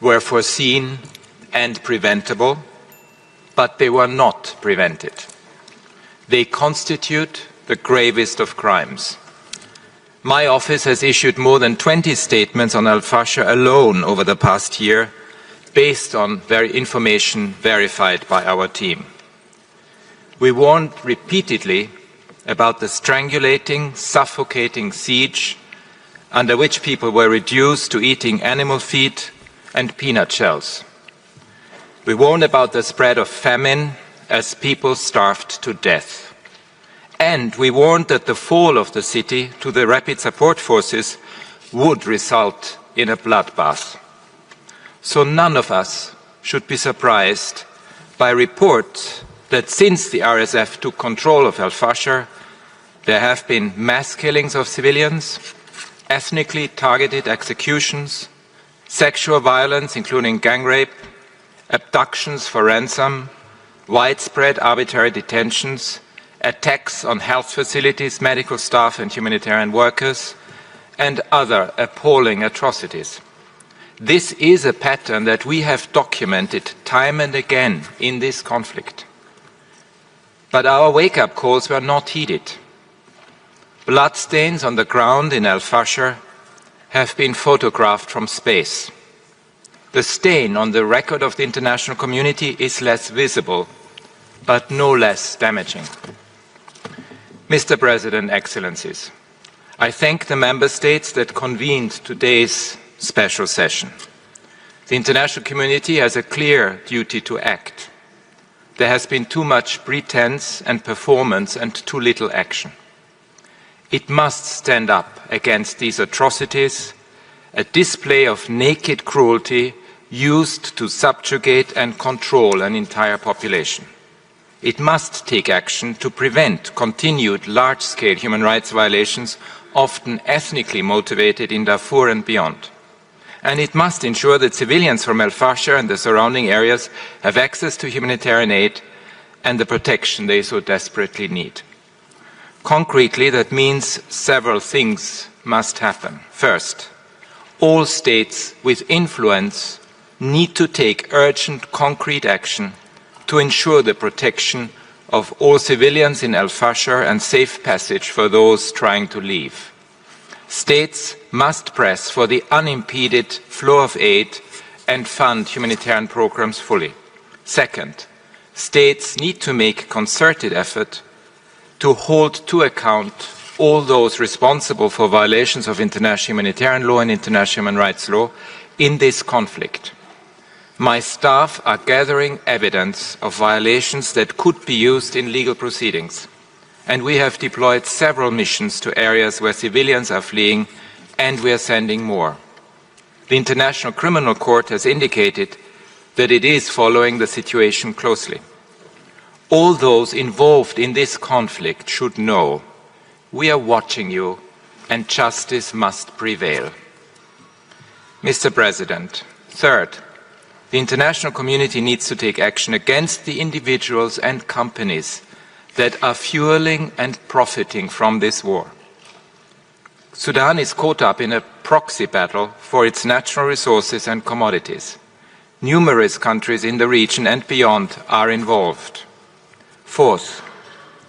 were foreseen and preventable, but they were not prevented. They constitute the gravest of crimes. My office has issued more than 20 statements on Al-Fashir alone over the past year, based on information verified by our team. We warned repeatedly about the strangulating, suffocating siege under which people were reduced to eating animal feet and peanut shells. We warned about the spread of famine as people starved to death. And we warned that the fall of the city to the rapid support forces would result in a bloodbath. So none of us should be surprised by reports that since the RSF took control of Al-Fashir, there have been mass killings of civilians, ethnically targeted executions, sexual violence, including gang rape, abductions for ransom, widespread arbitrary detentions, attacks on health facilities, medical staff and humanitarian workers, and other appalling atrocities. This is a pattern that we have documented time and again in this conflict. But our wake-up calls were not heeded. Bloodstains on the ground in Al-Fashir have been photographed from space. The stain on the record of the international community is less visible, but no less damaging. Mr. President, Excellencies, I thank the Member States that convened today's special session. The international community has a clear duty to act. There has been too much pretense and performance and too little action. It must stand up against these atrocities, a display of naked cruelty used to subjugate and control an entire population. It must take action to prevent continued large-scale human rights violations, often ethnically motivated in Darfur and beyond. And it must ensure that civilians from Al-Fashir and the surrounding areas have access to humanitarian aid and the protection they so desperately need. Concretely, that means several things must happen. First, all states with influence need to take urgent, concrete action to ensure the protection of all civilians in Al-Fashir and safe passage for those trying to leave. States must press for the unimpeded flow of aid and fund humanitarian programs fully. Second, states need to make concerted effort to hold to account all those responsible for violations of international humanitarian law and international human rights law in this conflict. My staff are gathering evidence of violations that could be used in legal proceedings, and we have deployed several missions to areas where civilians are fleeing, and we are sending more. The International Criminal Court has indicated that it is following the situation closely. All those involved in this conflict should know we are watching you and justice must prevail. Mr. President, third, the international community needs to take action against the individuals and companies that are fueling and profiting from this war. Sudan is caught up in a proxy battle for its natural resources and commodities. Numerous countries in the region and beyond are involved. Fourth,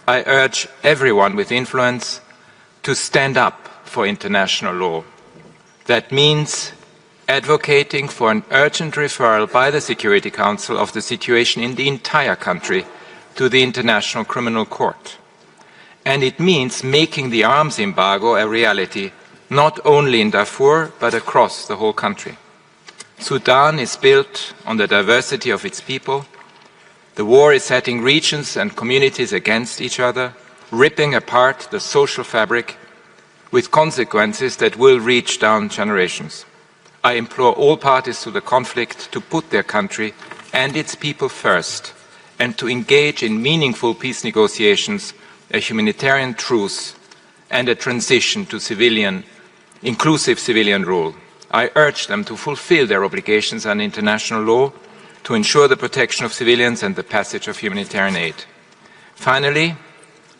I urge everyone with influence to stand up for international law. That means advocating for an urgent referral by the Security Council of the situation in the entire country to the International Criminal Court. And it means making the arms embargo a reality, not only in Darfur, but across the whole country. Sudan is built on the diversity of its people. The war is setting regions and communities against each other, ripping apart the social fabric with consequences that will reach down generations. I implore all parties to the conflict to put their country and its people first and to engage in meaningful peace negotiations, a humanitarian truce and a transition to inclusive civilian rule. I urge them to fulfill their obligations under international law to ensure the protection of civilians and the passage of humanitarian aid. Finally,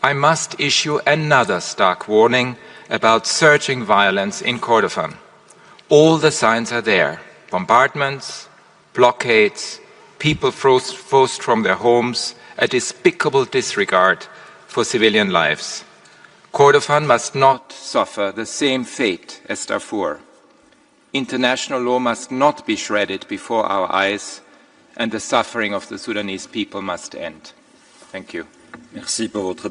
I must issue another stark warning about surging violence in Kordofan. All the signs are there. Bombardments, blockades, people forced from their homes, a despicable disregard for civilian lives. Kordofan must not suffer the same fate as Darfur. International law must not be shredded before our eyes, and the suffering of the Sudanese people must end. Thank you. Merci pour votre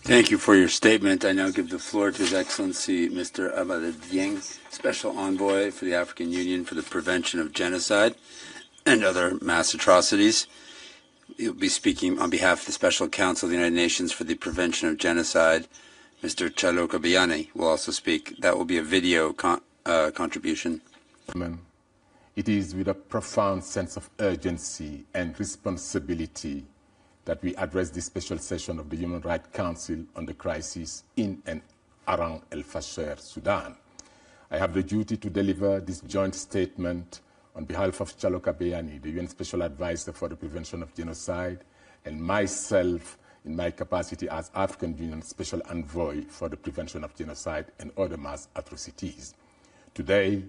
Thank you for your statement. I now give the floor to His Excellency Mr. Abdallah Dieng, Special Envoy for the African Union for the Prevention of Genocide and Other Mass Atrocities. He'll be speaking on behalf of the Special Counsel of the United Nations for the Prevention of Genocide. Mr. Chaloka Bayani will also speak. That will be a video contribution. It is with a profound sense of urgency and responsibility that we address this special session of the Human Rights Council on the crisis in and around Al-Fashir, Sudan. I have the duty to deliver this joint statement on behalf of Chaloka Bayani, the UN Special Advisor for the Prevention of Genocide, and myself in my capacity as African Union Special Envoy for the Prevention of Genocide and Other Mass Atrocities. Today,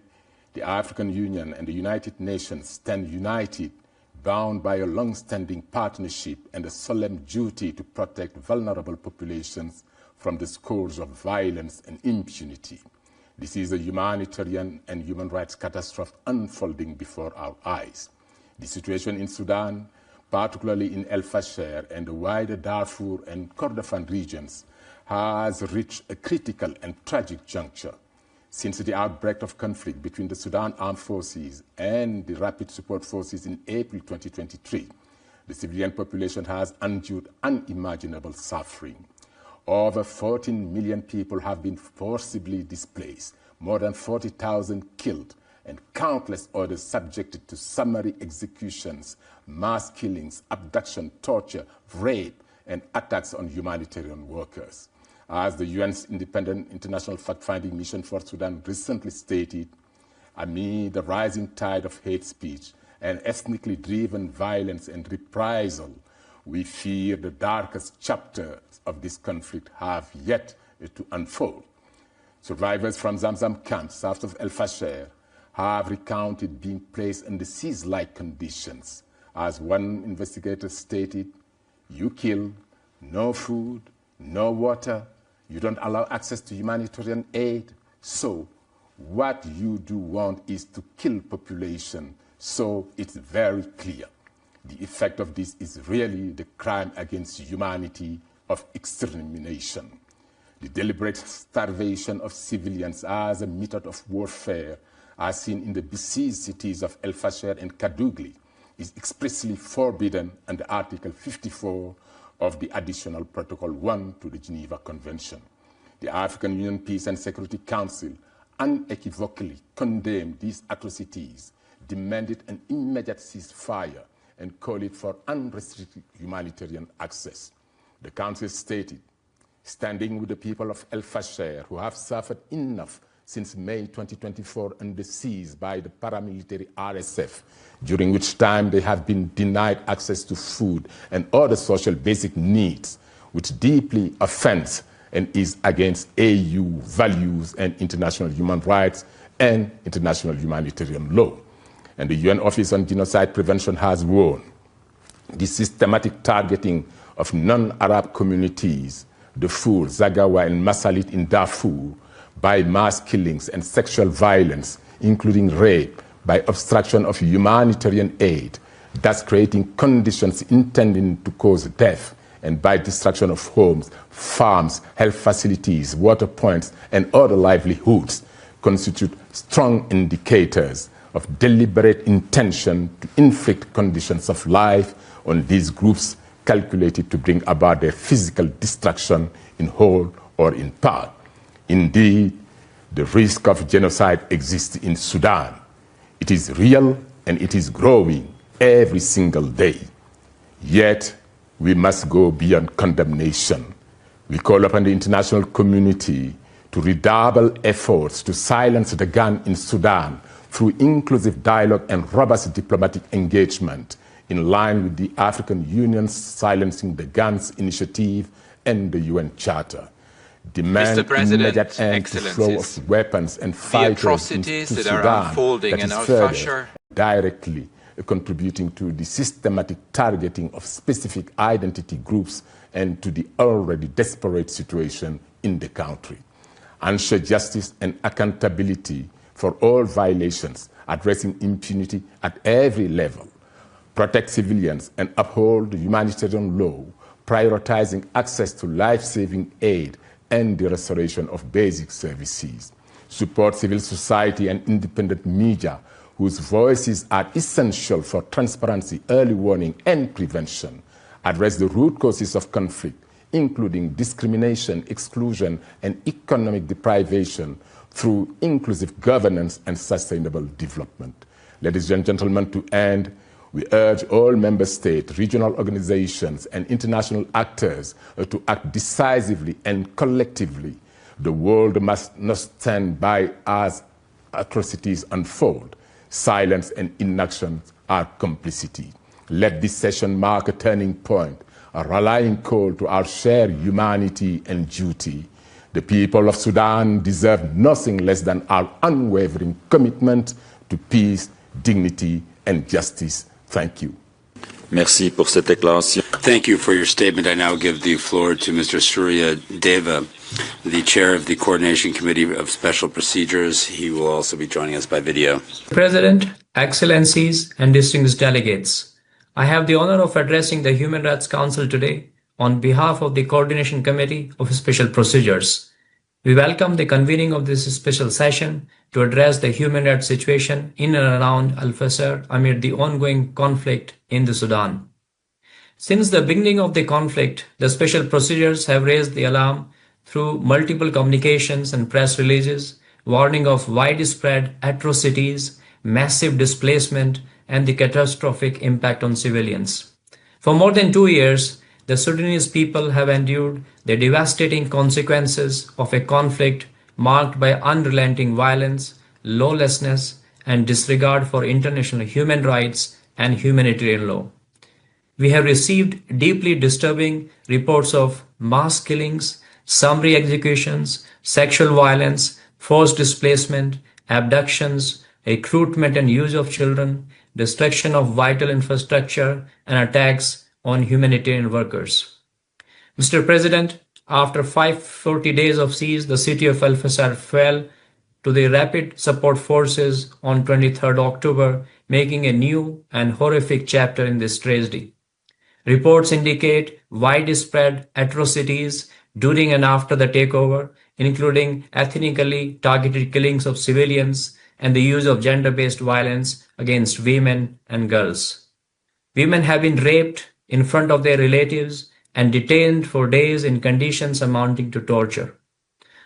the African Union and the United Nations stand united, bound by a long-standing partnership and a solemn duty to protect vulnerable populations from the scourge of violence and impunity. This is a humanitarian and human rights catastrophe unfolding before our eyes. The situation in Sudan, particularly in Al-Fashir and the wider Darfur and Kordofan regions, has reached a critical and tragic juncture. Since the outbreak of conflict between the Sudan Armed Forces and the Rapid Support Forces in April 2023, the civilian population has endured unimaginable suffering. Over 14 million people have been forcibly displaced, more than 40,000 killed, and countless others subjected to summary executions, mass killings, abduction, torture, rape, and attacks on humanitarian workers. As the UN's independent international fact-finding mission for Sudan recently stated, amid the rising tide of hate speech and ethnically driven violence and reprisal, we fear the darkest chapters of this conflict have yet to unfold. Survivors from Zamzam camps south of Al-Fashir have recounted being placed in the siege-like conditions. As one investigator stated, you kill, no food, no water, you don't allow access to humanitarian aid, so what you do want is to kill population, so it's very clear. The effect of this is really the crime against humanity of extermination. The deliberate starvation of civilians as a method of warfare, as seen in the besieged cities of Al-Fashir and Kadugli, is expressly forbidden under Article 54 of the Additional Protocol 1 to the Geneva Convention. The African Union Peace and Security Council unequivocally condemned these atrocities, demanded an immediate ceasefire, and called it for unrestricted humanitarian access. The Council stated, standing with the people of Al-Fashir who have suffered enough since May 2024 under siege by the paramilitary RSF, during which time they have been denied access to food and other social basic needs, which deeply offends and is against AU values and international human rights and international humanitarian law. And the UN Office on Genocide Prevention has warned the systematic targeting of non-Arab communities, Darfur, Zagawa, and Masalit in Darfur, by mass killings and sexual violence, including rape, by obstruction of humanitarian aid, thus creating conditions intending to cause death, and by destruction of homes, farms, health facilities, water points, and other livelihoods, constitute strong indicators of deliberate intention to inflict conditions of life on these groups calculated to bring about their physical destruction in whole or in part. Indeed, the risk of genocide exists in Sudan. It is real and it is growing every single day. Yet, we must go beyond condemnation. We call upon the international community to redouble efforts to silence the gun in Sudan through inclusive dialogue and robust diplomatic engagement, in line with the African Union's Silencing the Guns initiative and the UN Charter. demand Mr. President, immediate end to flow Excellencies, of weapons and the fighters atrocities into that are Sudan unfolding that in is further Al-Fashir directly contributing to the systematic targeting of specific identity groups and to the already desperate situation in the country. Ensure justice and accountability for all violations, addressing impunity at every level, protect civilians and uphold humanitarian law, prioritizing access to life-saving aid and the restoration of basic services, support civil society and independent media whose voices are essential for transparency, early warning and prevention, address the root causes of conflict, including discrimination, exclusion and economic deprivation through inclusive governance and sustainable development. Ladies and gentlemen, to end, we urge all member states, regional organizations and international actors to act decisively and collectively. The world must not stand by as atrocities unfold. Silence and inaction are complicity. Let this session mark a turning point, a rallying call to our shared humanity and duty. The people of Sudan deserve nothing less than our unwavering commitment to peace, dignity, and justice. Thank you. Merci pour cette déclaration. Thank you for your statement. I now give the floor to Mr. Surya Deva, the chair of the Coordination Committee of Special Procedures. He will also be joining us by video. President, Excellencies, and distinguished delegates, I have the honor of addressing the Human Rights Council today on behalf of the Coordination Committee of Special Procedures. We welcome the convening of this special session to address the human rights situation in and around Al-Fashir amid the ongoing conflict in the Sudan. Since the beginning of the conflict, the special procedures have raised the alarm through multiple communications and press releases, warning of widespread atrocities, massive displacement, and the catastrophic impact on civilians. For more than 2 years, the Sudanese people have endured the devastating consequences of a conflict marked by unrelenting violence, lawlessness, and disregard for international human rights and humanitarian law. We have received deeply disturbing reports of mass killings, summary executions, sexual violence, forced displacement, abductions, recruitment and use of children, destruction of vital infrastructure, and attacks on humanitarian workers. Mr. President, after 540 days of siege, the city of Al-Fashir fell to the Rapid Support Forces on 23rd October, making a new and horrific chapter in this tragedy. Reports indicate widespread atrocities during and after the takeover, including ethnically targeted killings of civilians and the use of gender-based violence against women and girls. Women have been raped in front of their relatives and detained for days in conditions amounting to torture.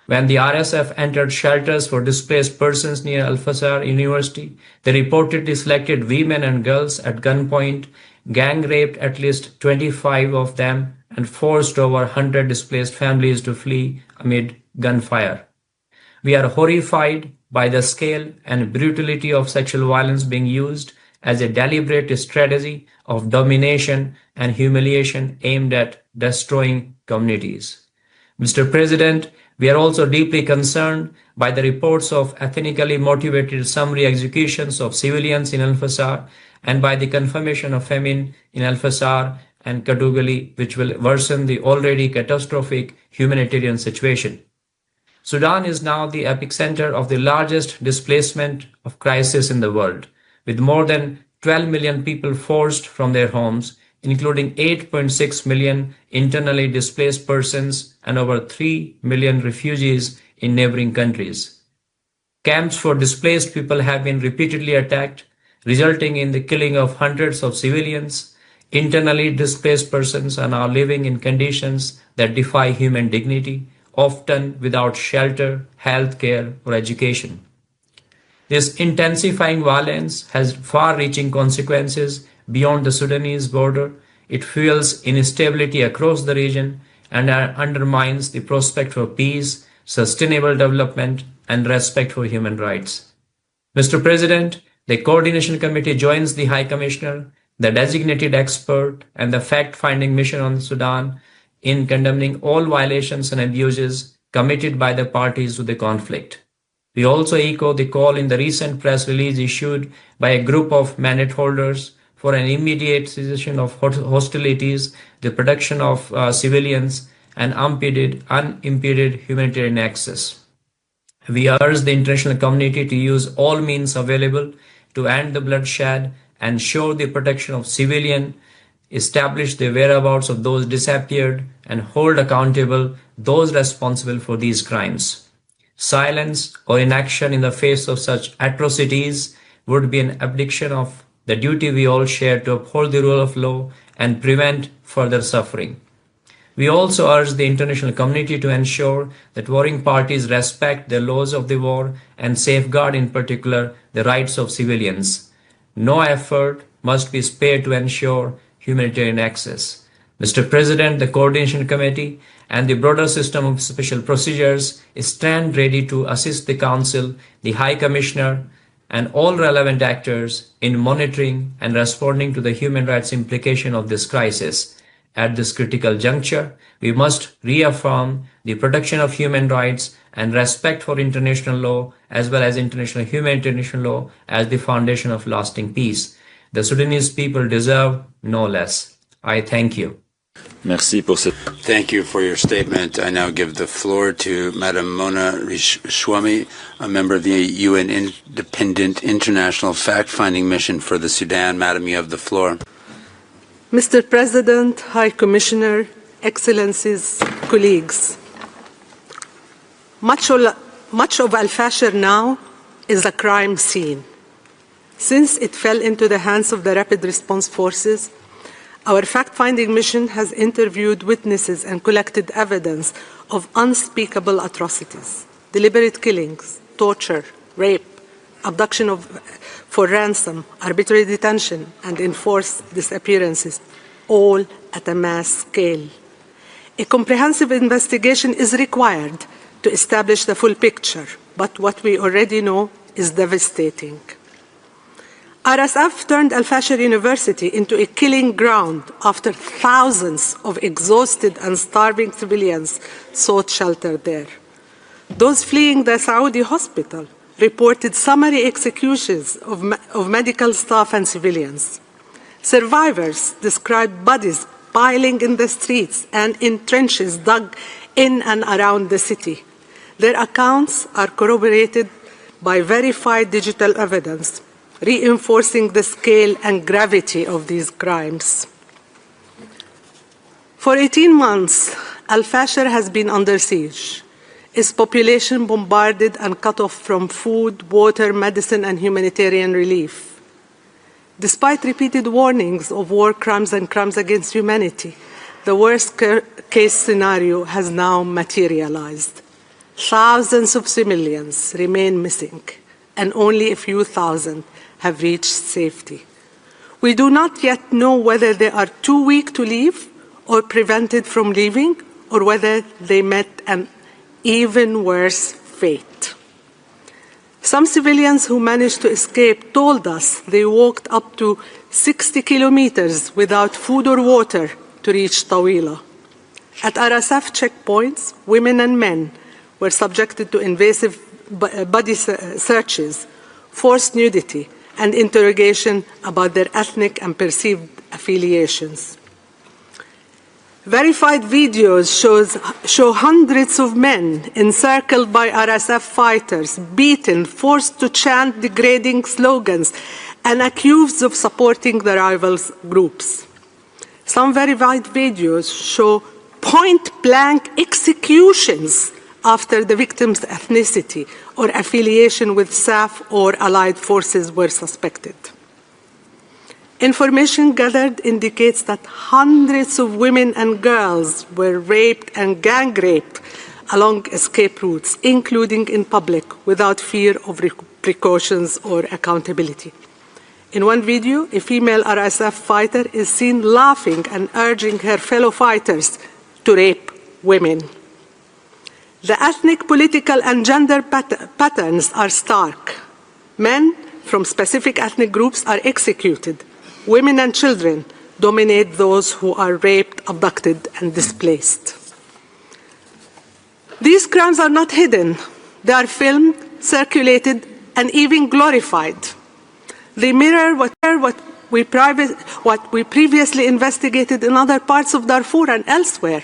When the RSF entered shelters for displaced persons near Al-Fashir University, they reportedly selected women and girls at gunpoint, gang raped at least 25 of them, and forced over 100 displaced families to flee amid gunfire. We are horrified by the scale and brutality of sexual violence being used as a deliberate strategy of domination and humiliation aimed at destroying communities. Mr. President, we are also deeply concerned by the reports of ethnically motivated summary executions of civilians in Al-Fashir and by the confirmation of famine in Al-Fashir and Kadugali, which will worsen the already catastrophic humanitarian situation. Sudan is now the epicenter of the largest displacement of crisis in the world, with more than 12 million people forced from their homes, including 8.6 million internally displaced persons and over 3 million refugees in neighboring countries. Camps for displaced people have been repeatedly attacked, resulting in the killing of hundreds of civilians. Internally displaced persons are now living in conditions that defy human dignity, often without shelter, health care, or education. This intensifying violence has far-reaching consequences beyond the Sudanese border. It fuels instability across the region and undermines the prospect for peace, sustainable development, and respect for human rights. Mr. President, the Coordination Committee joins the High Commissioner, the designated expert, and the fact-finding mission on Sudan in condemning all violations and abuses committed by the parties to the conflict. We also echo the call in the recent press release issued by a group of mandate holders for an immediate cessation of hostilities, the protection of civilians, and unimpeded humanitarian access. We urge the international community to use all means available to end the bloodshed, ensure the protection of civilians, establish the whereabouts of those disappeared, and hold accountable those responsible for these crimes. Silence or inaction in the face of such atrocities would be an abdication of the duty we all share to uphold the rule of law and prevent further suffering. We also urge the international community to ensure that warring parties respect the laws of the war and safeguard in particular the rights of civilians. No effort must be spared to ensure humanitarian access. Mr. President, the Coordination Committee and the broader system of special procedures stand ready to assist the Council, the High Commissioner, and all relevant actors in monitoring and responding to the human rights implication of this crisis. At this critical juncture, we must reaffirm the protection of human rights and respect for international law as well as international humanitarian law as the foundation of lasting peace. The Sudanese people deserve no less. I thank you. Merci pour cette... Thank you for your statement. I now give the floor to Madam Mona Rishwami, a member of the UN Independent International Fact-Finding Mission for the Sudan. Madam, you have the floor. Mr. President, High Commissioner, Excellencies, colleagues, much of Al-Fashir now is a crime scene. Since it fell into the hands of the Rapid Response Forces, our fact-finding mission has interviewed witnesses and collected evidence of unspeakable atrocities, deliberate killings, torture, rape, abduction for ransom, arbitrary detention, and enforced disappearances, all at a mass scale. A comprehensive investigation is required to establish the full picture, but what we already know is devastating. RSF turned Al-Fashir University into a killing ground after thousands of exhausted and starving civilians sought shelter there. Those fleeing the Saudi hospital reported summary executions of medical staff and civilians. Survivors described bodies piling in the streets and in trenches dug in and around the city. Their accounts are corroborated by verified digital evidence, reinforcing the scale and gravity of these crimes. For 18 months, Al-Fashir has been under siege, its population bombarded and cut off from food, water, medicine, and humanitarian relief. Despite repeated warnings of war crimes and crimes against humanity, the worst-case scenario has now materialized. Thousands of civilians remain missing, and only a few thousand have reached safety. We do not yet know whether they are too weak to leave or prevented from leaving, or whether they met an even worse fate. Some civilians who managed to escape told us they walked up to 60 kilometers without food or water to reach Tawila. At RSF checkpoints, women and men were subjected to invasive body searches, forced nudity, and interrogation about their ethnic and perceived affiliations. Verified videos show hundreds of men encircled by RSF fighters, beaten, forced to chant degrading slogans, and accused of supporting the rivals groups. Some verified videos show point-blank executions after the victim's ethnicity or affiliation with SAF or allied forces were suspected. Information gathered indicates that hundreds of women and girls were raped and gang-raped along escape routes, including in public, without fear of repercussions or accountability. In one video, a female RSF fighter is seen laughing and urging her fellow fighters to rape women. The ethnic, political, and gender patterns are stark. Men from specific ethnic groups are executed. Women and children dominate those who are raped, abducted, and displaced. These crimes are not hidden. They are filmed, circulated, and even glorified. They mirror what we previously investigated in other parts of Darfur and elsewhere,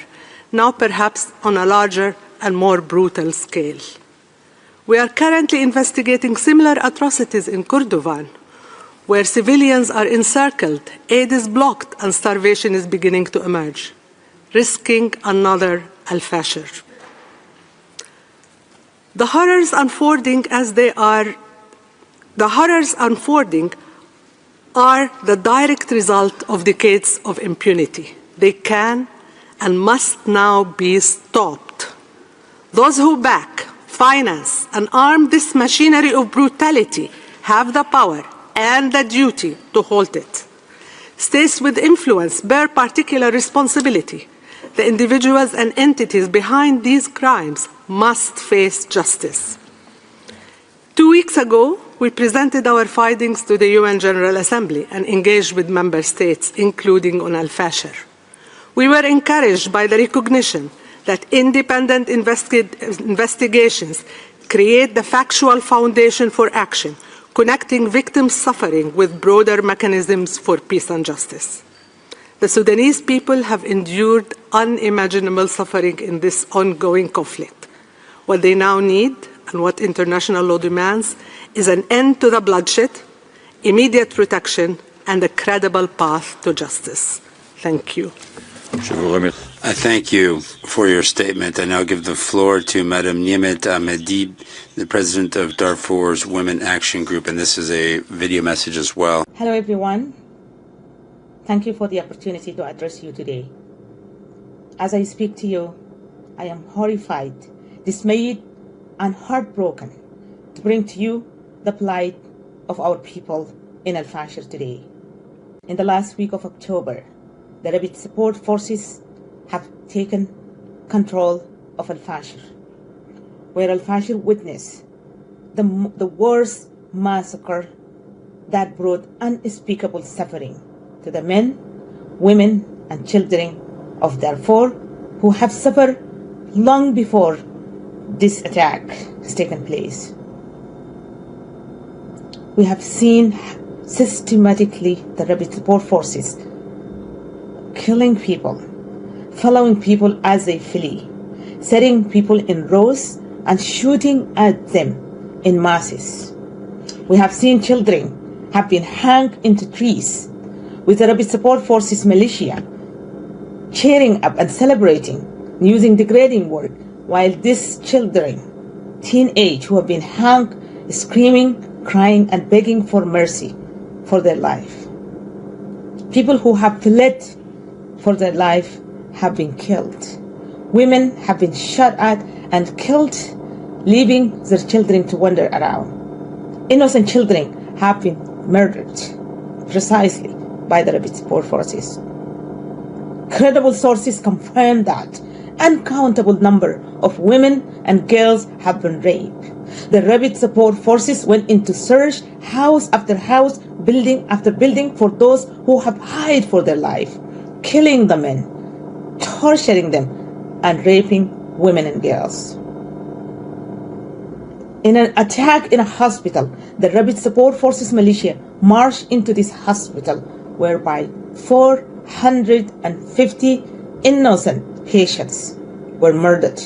now perhaps on a larger and more brutal scale. We are currently investigating similar atrocities in Kordofan, where civilians are encircled, aid is blocked, and starvation is beginning to emerge, risking another Al-Fashir. The horrors unfolding are the direct result of decades of impunity. They can and must now be stopped. Those who back, finance, and arm this machinery of brutality have the power and the duty to halt it. States with influence bear particular responsibility. The individuals and entities behind these crimes must face justice. 2 weeks ago, we presented our findings to the UN General Assembly and engaged with member states, including on Al-Fashir. We were encouraged by the recognition that independent investigations create the factual foundation for action, connecting victims' suffering with broader mechanisms for peace and justice. The Sudanese people have endured unimaginable suffering in this ongoing conflict. What they now need, and what international law demands, is an end to the bloodshed, immediate protection, and a credible path to justice. Thank you. I thank you for your statement. I now give the floor to Madam Niemet Ahmedi, the President of Darfur's Women Action Group, and this is a video message as well. Hello, everyone. Thank you for the opportunity to address you today. As I speak to you, I am horrified, dismayed, and heartbroken to bring to you the plight of our people in Al-Fashir today. In the last week of October, the Rapid Support Forces have taken control of Al-Fashir, where Al-Fashir witnessed the worst massacre that brought unspeakable suffering to the men, women, and children of Darfur, who have suffered long before this attack has taken place. We have seen systematically the Rapid Support Forces killing people, following people as they flee, setting people in rows and shooting at them in masses. We have seen children have been hung into trees, with the Rapid Support Forces militia cheering up and celebrating, using degrading words, while these children, teenage, who have been hung, screaming, crying, and begging for mercy for their life. People who have fled for their life have been killed. Women have been shot at and killed, leaving their children to wander around. Innocent children have been murdered precisely by the Rapid Support Forces. Credible sources confirm that uncountable number of women and girls have been raped. The Rapid Support Forces went into search house after house, building after building for those who have hid for their life, killing the men, torturing them, and raping women and girls. In an attack in a hospital, the Rapid Support Forces militia marched into this hospital, whereby 450 innocent patients were murdered,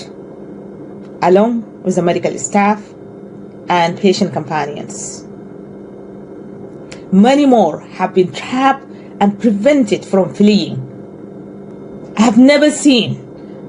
along with the medical staff and patient companions. Many more have been trapped and prevented from fleeing. I have never seen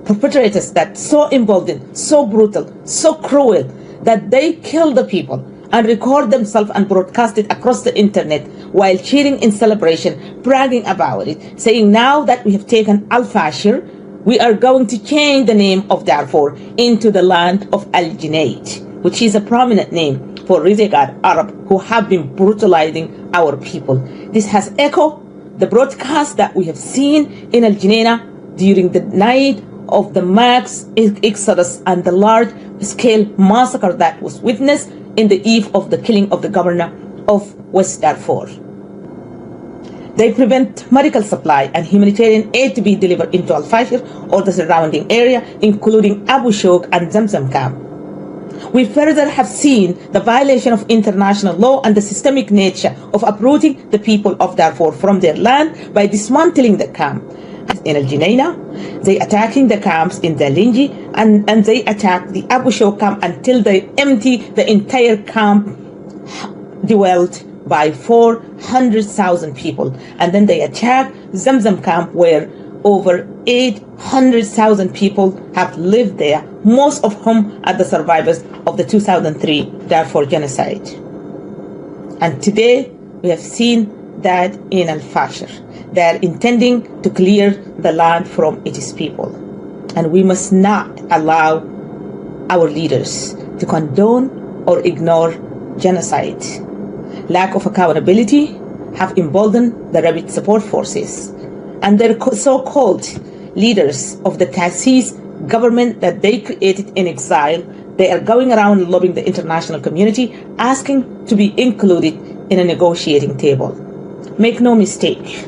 perpetrators that so emboldened, so brutal, so cruel, that they kill the people and record themselves and broadcast it across the internet while cheering in celebration, bragging about it, saying now that we have taken Al-Fashir, we are going to change the name of Darfur into the land of Al-Junayd, which is a prominent name for renegade Arab who have been brutalizing our people. This has echoed the broadcast that we have seen in Al-Junayd during the night of the mass exodus and the large-scale massacre that was witnessed in the eve of the killing of the governor of West Darfur. They prevent medical supply and humanitarian aid to be delivered into Al-Fashir or the surrounding area, including Abu Shouk and Zamzam camp. We further have seen the violation of international law and the systemic nature of uprooting the people of Darfur from their land by dismantling the camp. In Al-Junaina, they attacking the camps in the Linji, and they attack the Abu Shouk camp until they empty the entire camp dwelt by 400,000 people. And then they attack Zamzam camp where over 800,000 people have lived there, most of whom are the survivors of the 2003 Darfur genocide. And today we have seen that in Al-Fashir. They are intending to clear the land from its people. And we must not allow our leaders to condone or ignore genocide. Lack of accountability have emboldened the Rapid Support Forces and their so-called leaders of the Tasis government that they created in exile. They are going around lobbying the international community, asking to be included in a negotiating table. Make no mistake,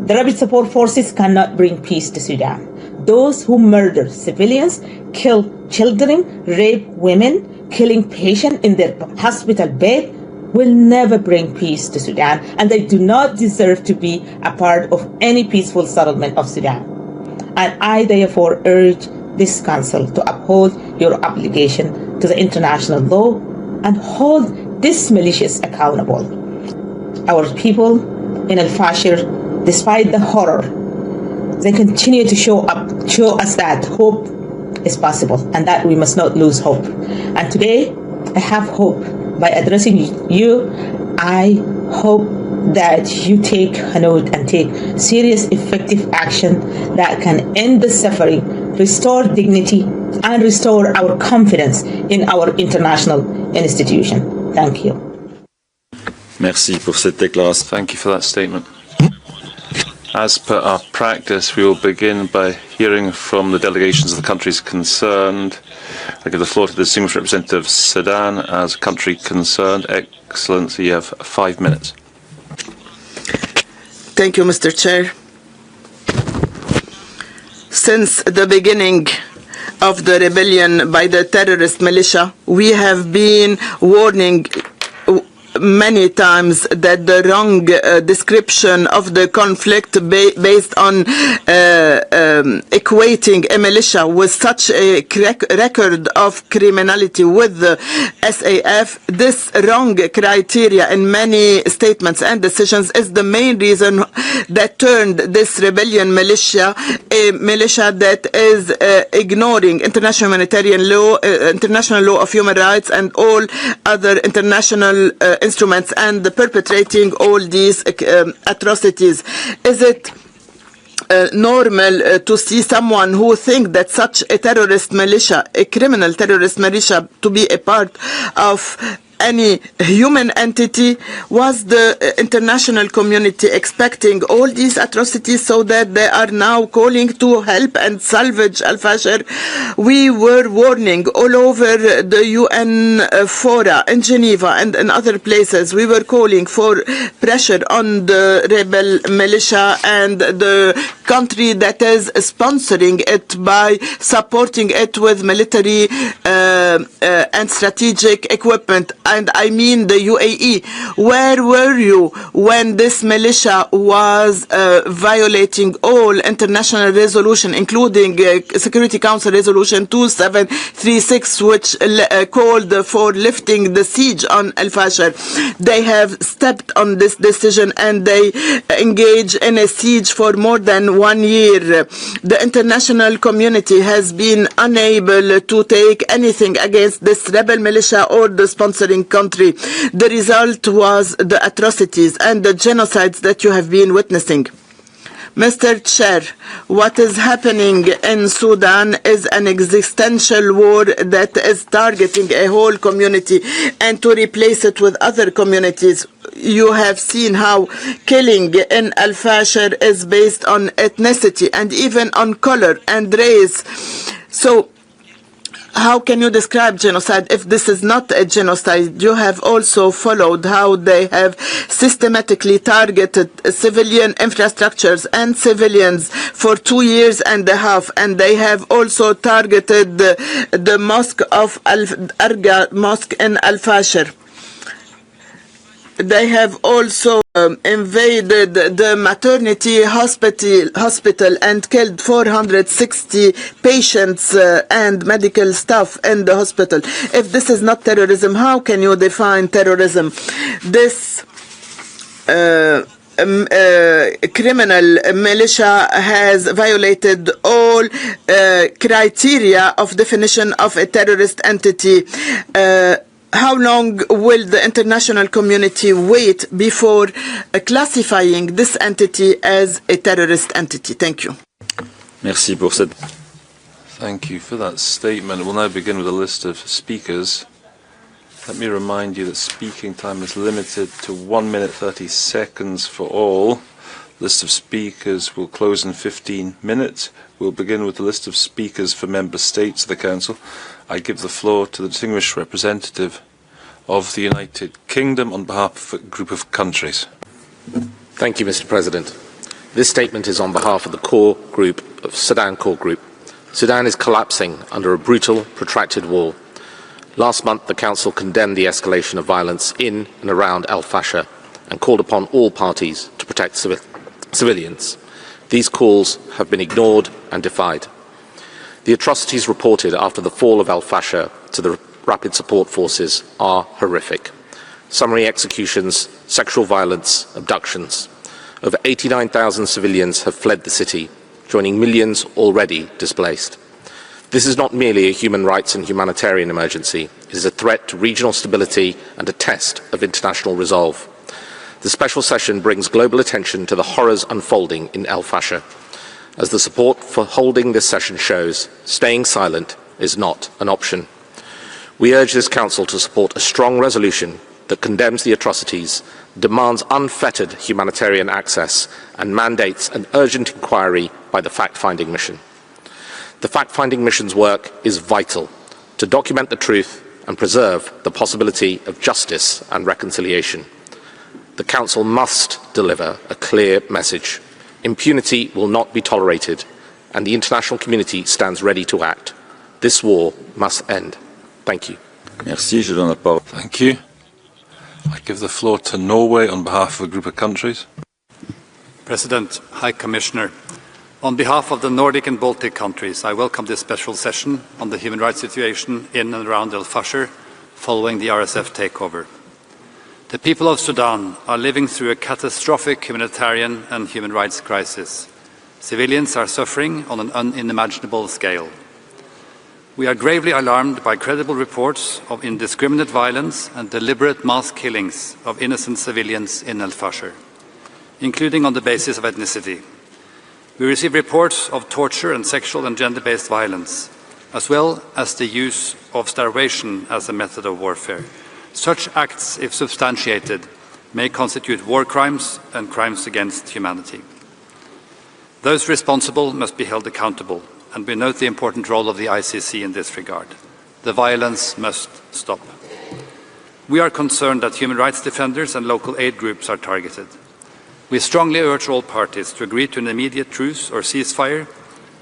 the Rapid Support Forces cannot bring peace to Sudan. Those who murder civilians, kill children, rape women, killing patients in their hospital bed will never bring peace to Sudan, and they do not deserve to be a part of any peaceful settlement of Sudan. And I therefore urge this Council to uphold your obligation to the international law and hold these militias accountable. Our people in Al-Fashir, despite the horror, they continue to show us that hope is possible and that we must not lose hope. And today, I have hope. By addressing you, I hope that you take a note and take serious, effective action that can end the suffering, restore dignity, and restore our confidence in our international institution. Thank you. Merci pour cette déclaration. Thank you for that statement. As per our practice, we will begin by hearing from the delegations of the countries concerned. I give the floor to the Distinguished Representative of Sudan as a country concerned. Excellency, you have 5 minutes. Thank you, Mr. Chair. Since the beginning of the rebellion by the terrorist militia, we have been warning many times that the wrong description of the conflict based on equating a militia with such a record of criminality with the SAF, this wrong criteria in many statements and decisions is the main reason that turned this rebellion militia a militia that is ignoring international humanitarian law, international law of human rights and all other international instruments and perpetrating all these atrocities. Is it normal to see someone who thinks that such a terrorist militia, a criminal terrorist militia, to be a part of any human entity? Was the international community expecting all these atrocities so that they are now calling to help and salvage Al-Fashir? We were warning all over the UN fora in Geneva and in other places. We were calling for pressure on the rebel militia and the country that is sponsoring it by supporting it with military and strategic equipment. And I mean the UAE. Where were you when this militia was violating all international resolution, including Security Council Resolution 2736, which called for lifting the siege on Al-Fashir? They have stepped on this decision and they engage in a siege for more than 1 year. The international community has been unable to take anything against this rebel militia or the sponsoring country. The result was the atrocities and the genocides that you have been witnessing. Mr. Chair, what is happening in Sudan is an existential war that is targeting a whole community and to replace it with other communities. You have seen how killing in Al-Fashir is based on ethnicity and even on color and race. So how can you describe genocide if this is not a genocide? You have also followed how they have systematically targeted civilian infrastructures and civilians for 2 years and a half, and they have also targeted the mosque of Arga Mosque in Al-Fashir. They have also invaded the maternity hospital and killed 460 patients and medical staff in the hospital. If this is not terrorism, how can you define terrorism? This criminal militia has violated all criteria of definition of a terrorist entity. How long will the international community wait before classifying this entity as a terrorist entity? Thank you. Merci pour cette... Thank you for that statement. We'll now begin with a list of speakers. Let me remind you that speaking time is limited to 1 minute 30 seconds for all. List of speakers will close in 15 minutes. We'll begin with the list of speakers for member states of the Council. I give the floor to the distinguished representative of the United Kingdom on behalf of a group of countries. Thank you, Mr. President. This statement is on behalf of the core group of Sudan core group. Sudan is collapsing under a brutal, protracted war. Last month, the Council condemned the escalation of violence in and around Al-Fashir and called upon all parties to protect civilians. These calls have been ignored and defied. The atrocities reported after the fall of Al-Fashir to the Rapid Support Forces are horrific. Summary executions, sexual violence, abductions. Over 89,000 civilians have fled the city, joining millions already displaced. This is not merely a human rights and humanitarian emergency. It is a threat to regional stability and a test of international resolve. The special session brings global attention to the horrors unfolding in Al-Fashir. As the support for holding this session shows, staying silent is not an option. We urge this Council to support a strong resolution that condemns the atrocities, demands unfettered humanitarian access, and mandates an urgent inquiry by the fact-finding mission. The fact-finding mission's work is vital to document the truth and preserve the possibility of justice and reconciliation. The Council must deliver a clear message. Impunity will not be tolerated, and the international community stands ready to act. This war must end. Thank you. Merci, je donne la parole. Thank you. I give the floor to Norway on behalf of a group of countries. President, High Commissioner, on behalf of the Nordic and Baltic countries, I welcome this special session on the human rights situation in and around Al-Fashir following the RSF takeover. The people of Sudan are living through a catastrophic humanitarian and human rights crisis. Civilians are suffering on an unimaginable scale. We are gravely alarmed by credible reports of indiscriminate violence and deliberate mass killings of innocent civilians in Al-Fashir, including on the basis of ethnicity. We receive reports of torture and sexual and gender-based violence, as well as the use of starvation as a method of warfare. Such acts, if substantiated, may constitute war crimes and crimes against humanity. Those responsible must be held accountable, and we note the important role of the ICC in this regard. The violence must stop. We are concerned that human rights defenders and local aid groups are targeted. We strongly urge all parties to agree to an immediate truce or ceasefire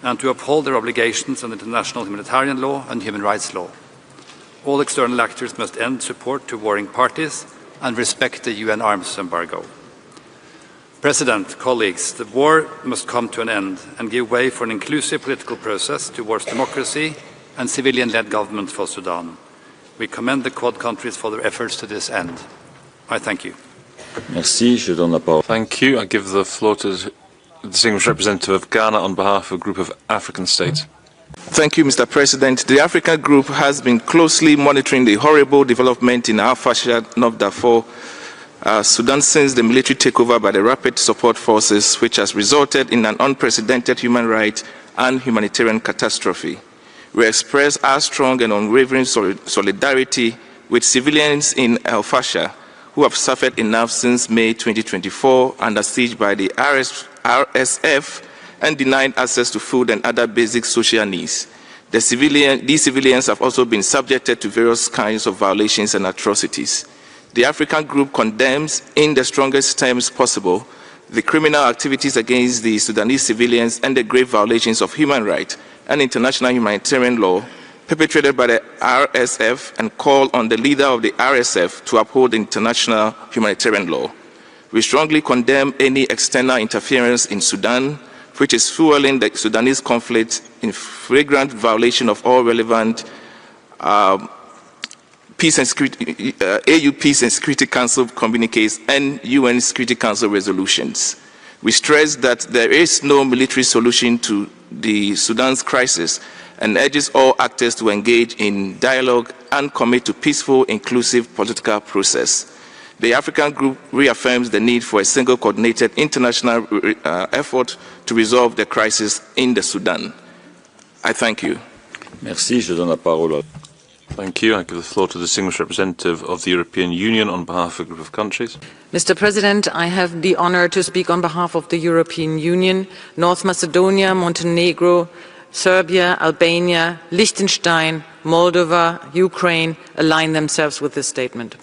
and to uphold their obligations under international humanitarian law and human rights law. All external actors must end support to warring parties and respect the UN arms embargo. President, colleagues, the war must come to an end and give way for an inclusive political process towards democracy and civilian-led government for Sudan. We commend the Quad countries for their efforts to this end. I thank you. Merci, je donne la parole. Thank you. I give the floor to the distinguished representative of Ghana on behalf of a group of African states. Thank you, Mr. President. The African Group has been closely monitoring the horrible development in Al-Fashir, North Darfur, Sudan since the military takeover by the Rapid Support Forces, which has resulted in an unprecedented human rights and humanitarian catastrophe. We express our strong and unwavering solidarity with civilians in Al-Fashir who have suffered enough since May 2024 under siege by the RSF and denied access to food and other basic social needs. These civilians have also been subjected to various kinds of violations and atrocities. The African group condemns, in the strongest terms possible, the criminal activities against the Sudanese civilians and the grave violations of human rights and international humanitarian law perpetrated by the RSF, and call on the leader of the RSF to uphold international humanitarian law. We strongly condemn any external interference in Sudan, which is fueling the Sudanese conflict in flagrant violation of all relevant Peace and Security, AU Peace and Security Council communiques and UN Security Council resolutions. We stress that there is no military solution to the Sudan's crisis and urges all actors to engage in dialogue and commit to peaceful, inclusive political process. The African Group reaffirms the need for a single coordinated international effort to resolve the crisis in the Sudan. I thank you. Merci. Je donne la parole. Thank you. I give the floor to the distinguished representative of the European Union on behalf of a group of countries. Mr. President, I have the honor to speak on behalf of the European Union. North Macedonia, Montenegro, Serbia, Albania, Liechtenstein, Moldova, Ukraine align themselves with this statement.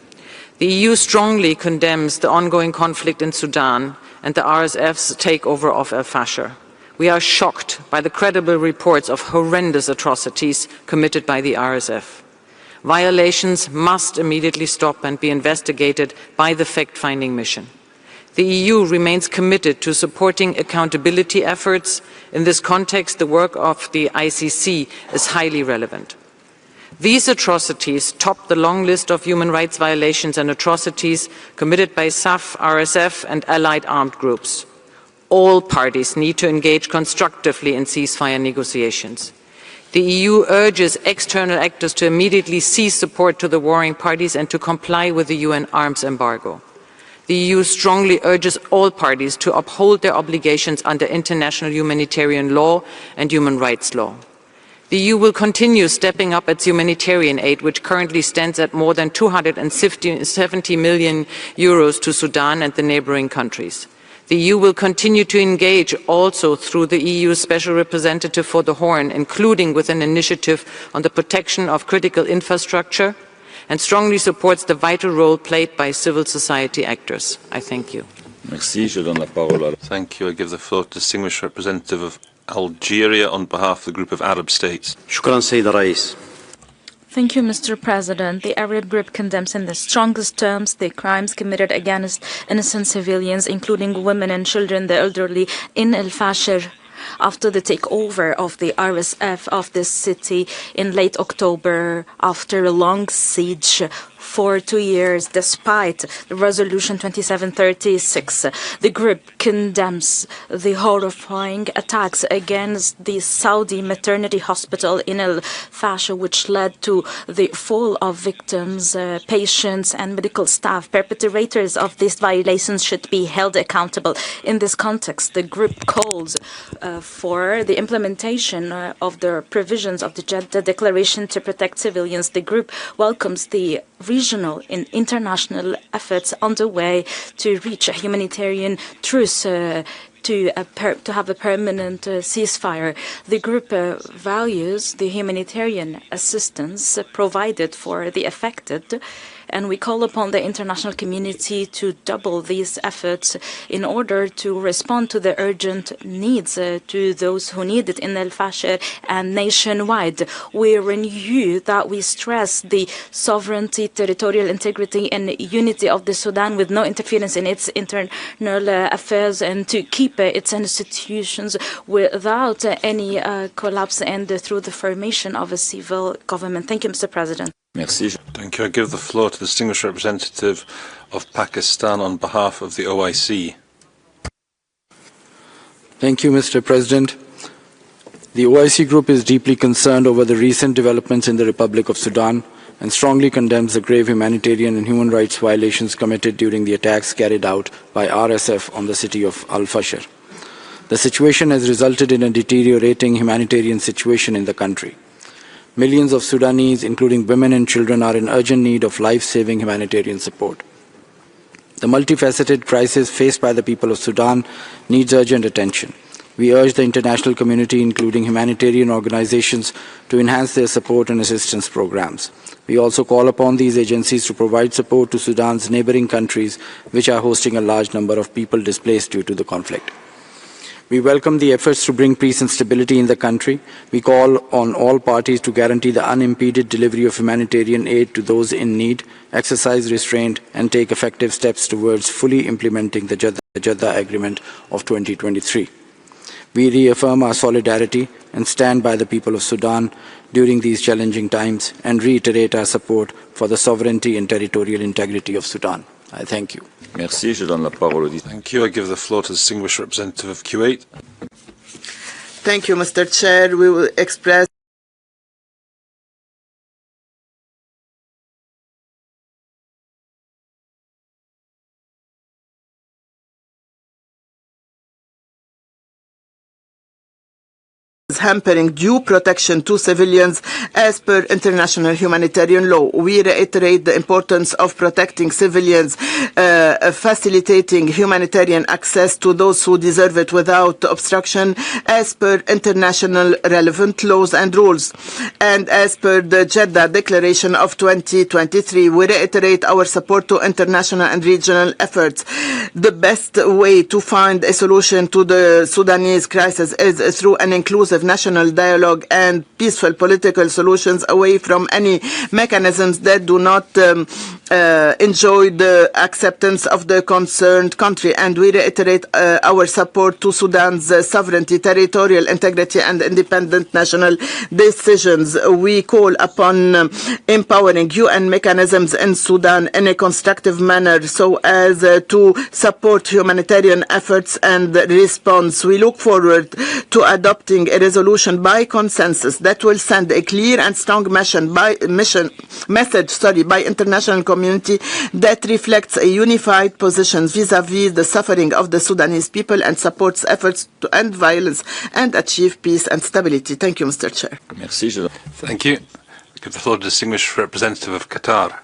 The EU strongly condemns the ongoing conflict in Sudan and the RSF's takeover of Al-Fashir. We are shocked by the credible reports of horrendous atrocities committed by the RSF. Violations must immediately stop and be investigated by the fact-finding mission. The EU remains committed to supporting accountability efforts. In this context, the work of the ICC is highly relevant. These atrocities top the long list of human rights violations and atrocities committed by SAF, RSF and allied armed groups. All parties need to engage constructively in ceasefire negotiations. The EU urges external actors to immediately cease support to the warring parties and to comply with the UN arms embargo. The EU strongly urges all parties to uphold their obligations under international humanitarian law and human rights law. The EU will continue stepping up its humanitarian aid, which currently stands at more than €270 million to Sudan and the neighboring countries. The EU will continue to engage also through the EU Special Representative for the Horn, including with an initiative on the protection of critical infrastructure, and strongly supports the vital role played by civil society actors. I thank you. Merci. Je donne la parole. Thank you. I give the floor to the distinguished representative of Algeria on behalf of the group of Arab states. شكرا سيد الرئيس. Thank you, Mr. President. The Arab group condemns in the strongest terms the crimes committed against innocent civilians, including women and children, the elderly, in Al-Fashir after the takeover of the RSF of this city in late October after a long siege for 2 years, despite the resolution 2736. The group condemns the horrifying attacks against the Saudi maternity hospital in Al-Fashir, which led to the fall of victims, patients and medical staff. Perpetrators of these violations should be held accountable. In this context, the group calls for the implementation of the provisions of the Jeddah Declaration to protect civilians. The group welcomes the regional and international efforts underway to reach a humanitarian truce to have a permanent ceasefire. The group values the humanitarian assistance provided for the affected, and we call upon the international community to double these efforts in order to respond to the urgent needs to those who need it in Al-Fashir and nationwide. We renew that we stress the sovereignty, territorial integrity and unity of the Sudan with no interference in its internal affairs, and to keep its institutions without any collapse and through the formation of a civil government. Thank you, Mr. President. Merci. Thank you. I give the floor to the distinguished representative of Pakistan on behalf of the OIC. Thank you, Mr. President. The OIC group is deeply concerned over the recent developments in the Republic of Sudan and strongly condemns the grave humanitarian and human rights violations committed during the attacks carried out by RSF on the city of Al-Fashir. The situation has resulted in a deteriorating humanitarian situation in the country. Millions of Sudanese, including women and children, are in urgent need of life-saving humanitarian support. The multifaceted crisis faced by the people of Sudan needs urgent attention. We urge the international community, including humanitarian organizations, to enhance their support and assistance programs. We also call upon these agencies to provide support to Sudan's neighboring countries, which are hosting a large number of people displaced due to the conflict. We welcome the efforts to bring peace and stability in the country. We call on all parties to guarantee the unimpeded delivery of humanitarian aid to those in need, exercise restraint, and take effective steps towards fully implementing the Jeddah Agreement of 2023. We reaffirm our solidarity and stand by the people of Sudan during these challenging times and reiterate our support for the sovereignty and territorial integrity of Sudan. I thank you. Merci, je donne la parole au Thank you. I give the floor to the distinguished representative of Kuwait. Thank you, Mr. Chair. We will express hampering due protection to civilians as per international humanitarian law. We reiterate the importance of protecting civilians, facilitating humanitarian access to those who deserve it without obstruction as per international relevant laws and rules. And as per the Jeddah Declaration of 2023, we reiterate our support to international and regional efforts. The best way to find a solution to the Sudanese crisis is through an inclusive national dialogue and peaceful political solutions away from any mechanisms that do not enjoy the acceptance of the concerned country. And we reiterate our support to Sudan's sovereignty, territorial integrity, and independent national decisions. We call upon empowering UN mechanisms in Sudan in a constructive manner so as to support humanitarian efforts and response. We look forward to adopting a resolution by consensus that will send a clear and strong message by international community that reflects a unified position vis-à-vis the suffering of the Sudanese people and supports efforts to end violence and achieve peace and stability. Thank you, Mr. Chair. Merci. Thank you. I give the floor to the distinguished representative of Qatar.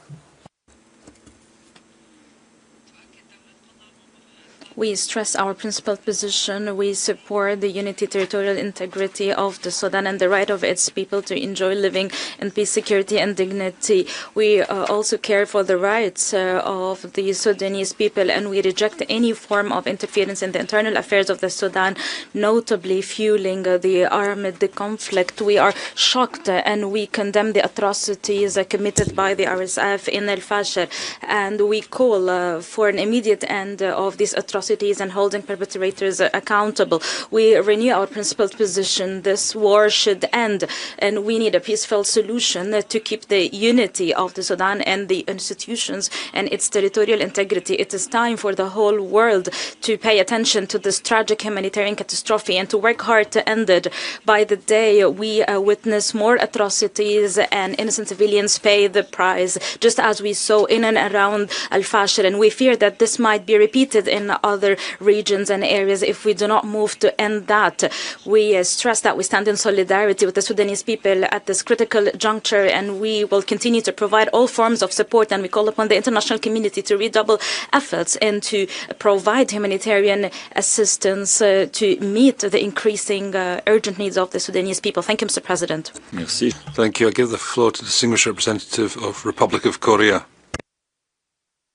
We stress our principled position. We support the unity, territorial integrity of the Sudan and the right of its people to enjoy living in peace, security, and dignity. We also care for the rights of the Sudanese people, and we reject any form of interference in the internal affairs of the Sudan, notably fueling the armed conflict. We are shocked and we condemn the atrocities committed by the RSF in Al-Fashir, and we call for an immediate end of these atrocities and holding perpetrators accountable. We renew our principled position. This war should end, and we need a peaceful solution to keep the unity of the Sudan and the institutions and its territorial integrity. It is time for the whole world to pay attention to this tragic humanitarian catastrophe and to work hard to end it. By the day we witness more atrocities and innocent civilians pay the price, just as we saw in and around Al-Fashir, and we fear that this might be repeated in other regions and areas if we do not move to end that. We stress that we stand in solidarity with the Sudanese people at this critical juncture, and we will continue to provide all forms of support, and we call upon the international community to redouble efforts and to provide humanitarian assistance to meet the increasing urgent needs of the Sudanese people. Thank you, Mr. President. Merci. Thank you. I give the floor to the distinguished representative of Republic of Korea.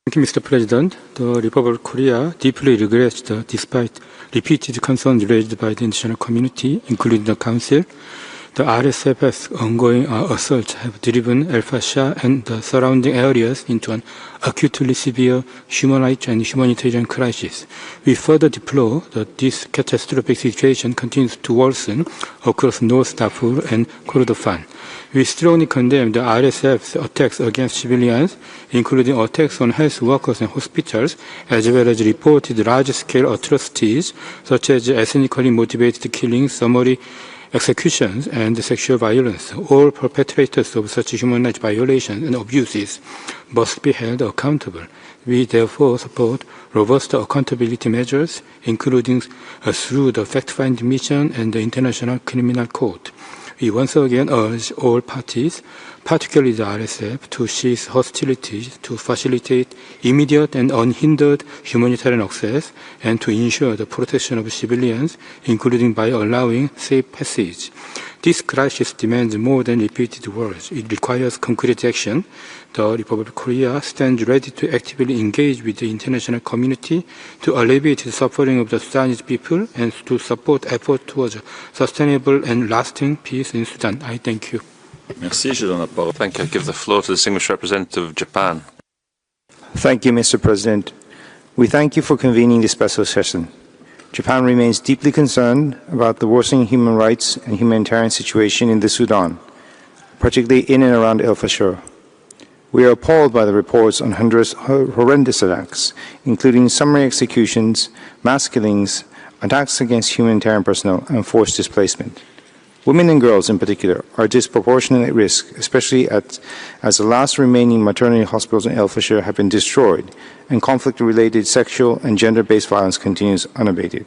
Thank you, Mr. President. The Republic of Korea deeply regrets that despite repeated concerns raised by the international community, including the Council, the RSF's ongoing assaults have driven Al-Fashir and the surrounding areas into an acutely severe human rights and humanitarian crisis. We further deplore that this catastrophic situation continues to worsen across North Darfur and Kordofan. We strongly condemn the RSF's attacks against civilians, including attacks on health workers and hospitals, as well as reported large-scale atrocities such as ethnically motivated killings, summary executions, and sexual violence. All perpetrators of such human rights violations and abuses must be held accountable. We therefore support robust accountability measures, including through the fact-finding mission and the International Criminal Court. We once again urge all parties, particularly the RSF, to cease hostilities, to facilitate immediate and unhindered humanitarian access, and to ensure the protection of civilians, including by allowing safe passage. This crisis demands more than repeated words. It requires concrete action. The Republic of Korea stands ready to actively engage with the international community to alleviate the suffering of the Sudanese people and to support efforts towards sustainable and lasting peace in Sudan. I thank you. Merci. Je donne la parole. Thank you. I give the floor to the distinguished representative of Japan. Thank you, Mr. President. We thank you for convening this special session. Japan remains deeply concerned about the worsening human rights and humanitarian situation in the Sudan, particularly in and around Al-Fashir. We are appalled by the reports on horrendous attacks, including summary executions, mass killings, attacks against humanitarian personnel, and forced displacement. Women and girls, in particular, are disproportionately at risk, especially as the last remaining maternity hospitals in Al-Fashir have been destroyed, and conflict-related sexual and gender-based violence continues unabated.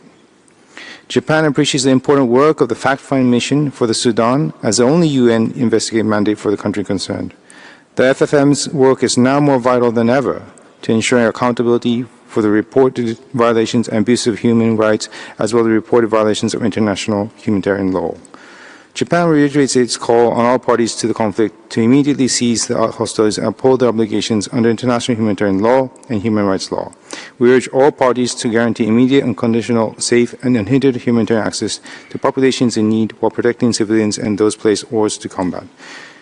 Japan appreciates the important work of the fact-finding mission for the Sudan as the only UN investigative mandate for the country concerned. The FFM's work is now more vital than ever to ensuring accountability for the reported violations and abuses of human rights, as well as the reported violations of international humanitarian law. Japan reiterates its call on all parties to the conflict to immediately cease the hostilities and uphold their obligations under international humanitarian law and human rights law. We urge all parties to guarantee immediate, unconditional, safe, and unhindered humanitarian access to populations in need while protecting civilians and those placed orders to combat.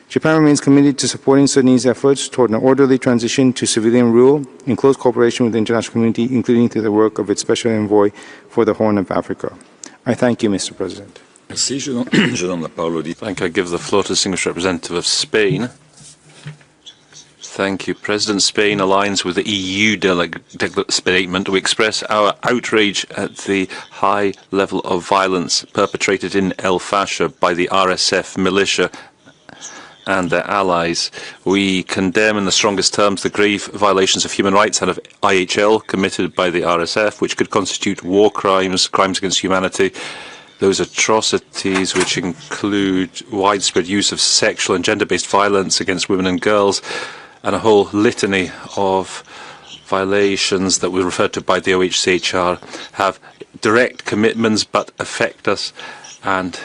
Japan remains committed to supporting Sudanese efforts toward an orderly transition to civilian rule in close cooperation with the international community, including through the work of its Special Envoy for the Horn of Africa. I thank you, Mr. President. Merci. Je donne la parole. Thank you. I give the floor to the distinguished representative of Spain. Thank you. President Spain aligns with the EU statement. We express our outrage at the high level of violence perpetrated in Al-Fashir by the RSF militia and their allies. We condemn in the strongest terms the grave violations of human rights and of IHL committed by the RSF, which could constitute war crimes, crimes against humanity. Those atrocities which include widespread use of sexual and gender-based violence against women and girls, and a whole litany of violations that were referred to by the OHCHR have direct commitments but affect us and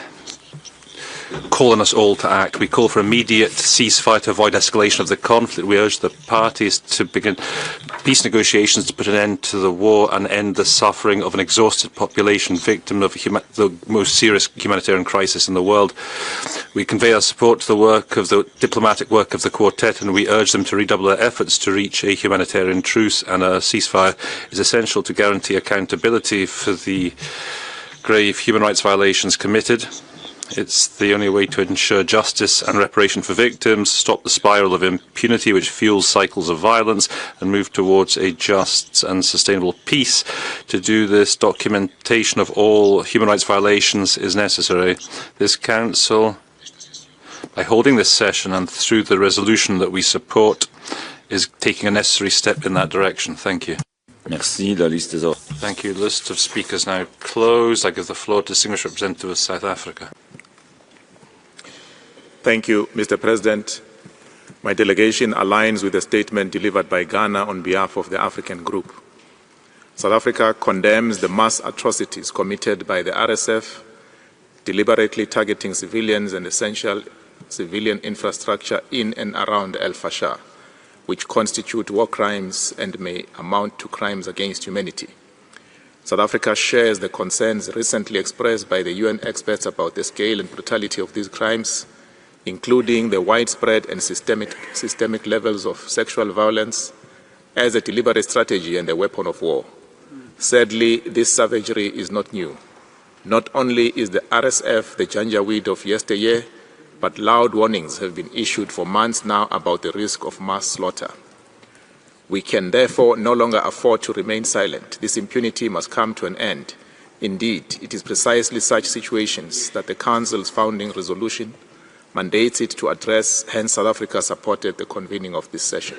call on us all to act. We call for immediate ceasefire to avoid escalation of the conflict. We urge the parties to begin peace negotiations to put an end to the war and end the suffering of an exhausted population victim of the most serious humanitarian crisis in the world. We convey our support to the work of the diplomatic work of the Quartet, and we urge them to redouble their efforts to reach a humanitarian truce, and a ceasefire is essential to guarantee accountability for the grave human rights violations committed. It's the only way to ensure justice and reparation for victims, stop the spiral of impunity which fuels cycles of violence, and move towards a just and sustainable peace. To do this, documentation of all human rights violations is necessary. This Council, by holding this session and through the resolution that we support, is taking a necessary step in that direction. Thank you. Merci. La liste est ouverte. Thank you. List of speakers now closed. I give the floor to distinguished representative of South Africa. Thank you, Mr. President. My delegation aligns with the statement delivered by Ghana on behalf of the African Group. South Africa condemns the mass atrocities committed by the RSF, deliberately targeting civilians and essential civilian infrastructure in and around Al-Fashir, which constitute war crimes and may amount to crimes against humanity. South Africa shares the concerns recently expressed by the UN experts about the scale and brutality of these crimes, including the widespread and systemic levels of sexual violence as a deliberate strategy and a weapon of war. Sadly, this savagery is not new. Not only is the RSF the janjaweed of yesteryear, but loud warnings have been issued for months now about the risk of mass slaughter. We can therefore no longer afford to remain silent. This impunity must come to an end. Indeed, it is precisely such situations that the Council's founding resolution mandates it to address, hence South Africa supported the convening of this session.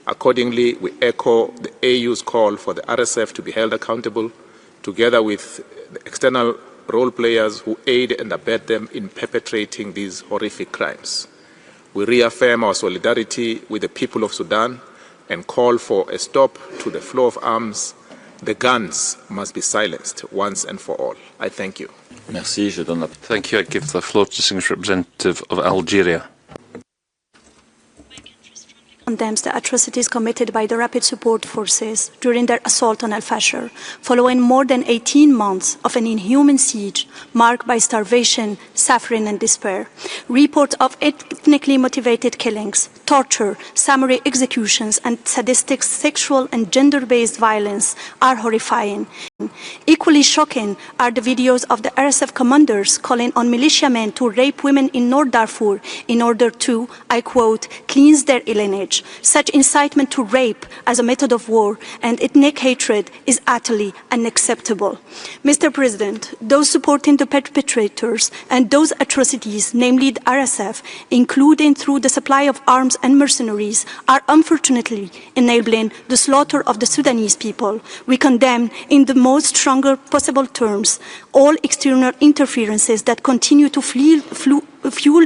Accordingly, we echo the AU's call for the RSF to be held accountable, together with the external role players who aid and abet them in perpetrating these horrific crimes. We reaffirm our solidarity with the people of Sudan and call for a stop to the flow of arms. The guns must be silenced once and for all. I thank you. Merci. Thank you. I give the floor to the Distinguished Representative of Algeria. Condemns the atrocities committed by the Rapid Support Forces during their assault on Al-Fashir, following more than 18 months of an inhuman siege marked by starvation, suffering and despair. Reports of ethnically motivated killings, torture, summary executions and sadistic sexual and gender-based violence are horrifying. Equally shocking are the videos of the RSF commanders calling on militiamen to rape women in North Darfur in order to, I quote, cleanse their lineage. Such incitement to rape as a method of war and ethnic hatred is utterly unacceptable. Mr. President, those supporting the perpetrators and those atrocities, namely the RSF, including through the supply of arms and mercenaries, are unfortunately enabling the slaughter of the Sudanese people. We condemn in the most stronger possible terms all external interferences that continue to fuel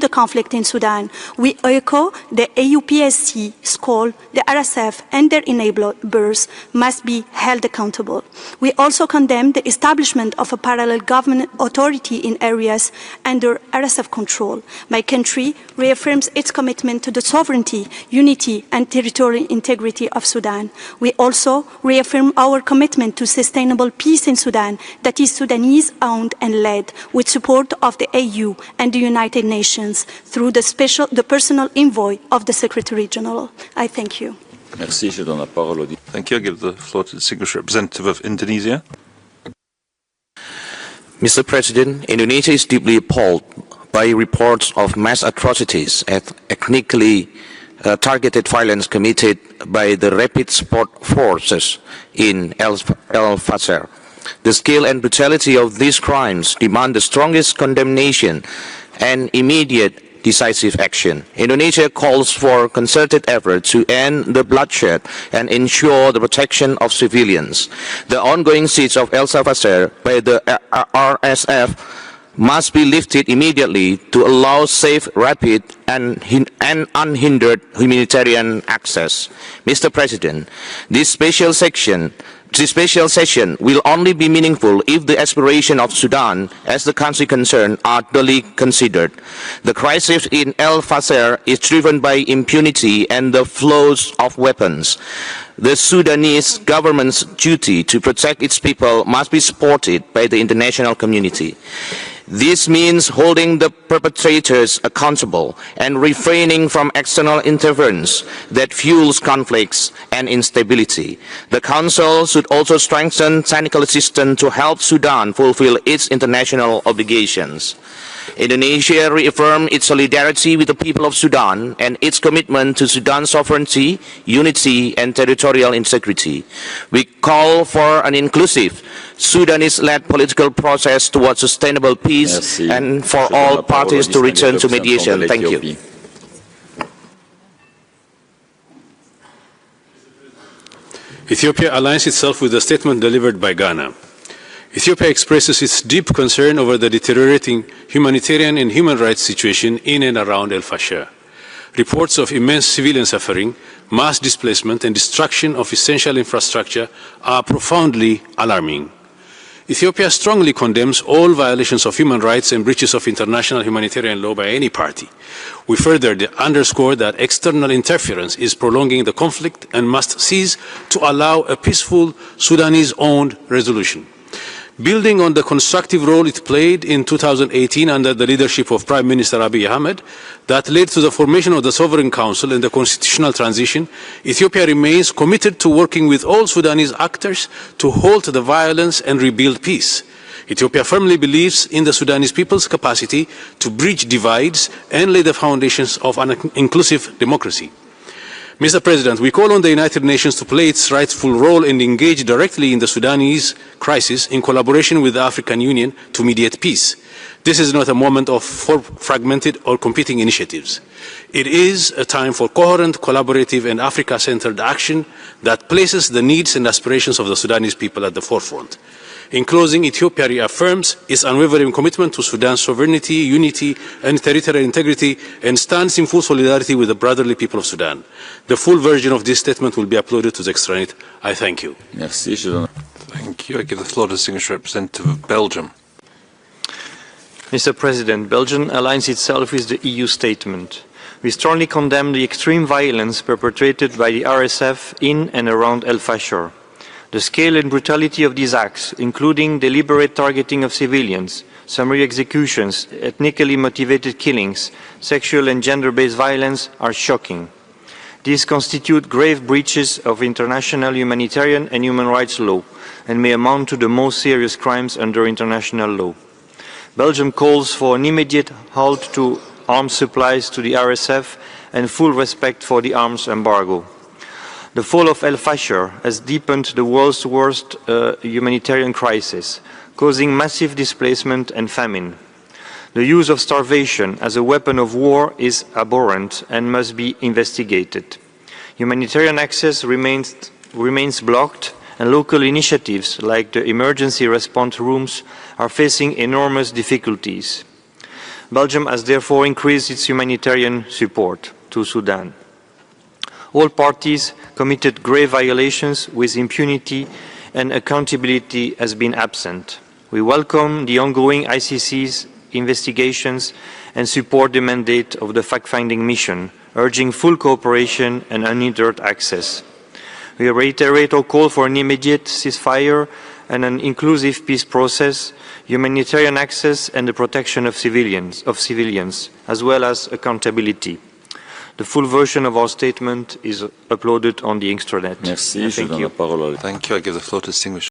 the conflict in Sudan. We echo the AUPSC's call. The RSF and their enablers must be held accountable. We also condemn the establishment of a parallel government authority in areas under RSF control. My country reaffirms its commitment to the sovereignty, unity and territorial integrity of Sudan. We also reaffirm our commitment to sustainable peace in Sudan that is Sudanese-owned and led with support of the AU and the United Nations through the personal envoy of the Secretary General. I thank you. Merci. Je donne la parole au... Thank you. I give the floor to the Distinguished Representative of Indonesia. Mr. President, Indonesia is deeply appalled by reports of mass atrocities and ethnically targeted violence committed by the Rapid Support Forces in Al-Fashir. The scale and brutality of these crimes demand the strongest condemnation and immediate decisive action. Indonesia calls for concerted effort to end the bloodshed and ensure the protection of civilians. The ongoing siege of Al-Fashir by the RSF must be lifted immediately to allow safe, rapid and unhindered humanitarian access. Mr. President, this special session will only be meaningful if the aspirations of Sudan, as the country concerned, are duly considered. The crisis in Al-Fashir is driven by impunity and the flows of weapons. The Sudanese government's duty to protect its people must be supported by the international community. This means holding the perpetrators accountable and refraining from external interference that fuels conflicts and instability. The Council should also strengthen technical assistance to help Sudan fulfill its international obligations. Indonesia reaffirmed its solidarity with the people of Sudan and its commitment to Sudan's sovereignty, unity and territorial integrity. We call for an inclusive Sudanese-led political process towards sustainable peace and for all parties to return to mediation. Thank you. Ethiopia aligns itself with the statement delivered by Ghana. Ethiopia expresses its deep concern over the deteriorating humanitarian and human rights situation in and around Al-Fashir. Reports of immense civilian suffering, mass displacement and destruction of essential infrastructure are profoundly alarming. Ethiopia strongly condemns all violations of human rights and breaches of international humanitarian law by any party. We further underscore that external interference is prolonging the conflict and must cease to allow a peaceful Sudanese-owned resolution. Building on the constructive role it played in 2018 under the leadership of Prime Minister Abiy Ahmed that led to the formation of the Sovereign Council and the constitutional transition, Ethiopia remains committed to working with all Sudanese actors to halt the violence and rebuild peace. Ethiopia firmly believes in the Sudanese people's capacity to bridge divides and lay the foundations of an inclusive democracy. Mr. President, we call on the United Nations to play its rightful role and engage directly in the Sudanese crisis in collaboration with the African Union to mediate peace. This is not a moment of fragmented or competing initiatives. It is a time for coherent, collaborative and Africa-centered action that places the needs and aspirations of the Sudanese people at the forefront. In closing, Ethiopia reaffirms its unwavering commitment to Sudan's sovereignty, unity, and territorial integrity, and stands in full solidarity with the brotherly people of Sudan. The full version of this statement will be uploaded to the extranet. I thank you. Merci. Thank you. I give the floor to the distinguished representative of Belgium. Mr. President, Belgium aligns itself with the EU statement. We strongly condemn the extreme violence perpetrated by the RSF in and around Al-Fashir. The scale and brutality of these acts, including deliberate targeting of civilians, summary executions, ethnically motivated killings, sexual and gender-based violence, are shocking. These constitute grave breaches of international humanitarian and human rights law and may amount to the most serious crimes under international law. Belgium calls for an immediate halt to arms supplies to the RSF and full respect for the arms embargo. The fall of Al-Fashir has deepened the world's worst humanitarian crisis, causing massive displacement and famine. The use of starvation as a weapon of war is abhorrent and must be investigated. Humanitarian access remains blocked, and local initiatives like the emergency response rooms are facing enormous difficulties. Belgium has therefore increased its humanitarian support to Sudan. All parties committed grave violations with impunity, and accountability has been absent. We welcome the ongoing ICC's investigations and support the mandate of the fact-finding mission, urging full cooperation and unhindered access. We reiterate our call for an immediate ceasefire and an inclusive peace process, humanitarian access and the protection of civilians, as well as accountability. The full version of our statement is uploaded on the extranet. Merci. Thank you. Thank you. I give the floor to distinguished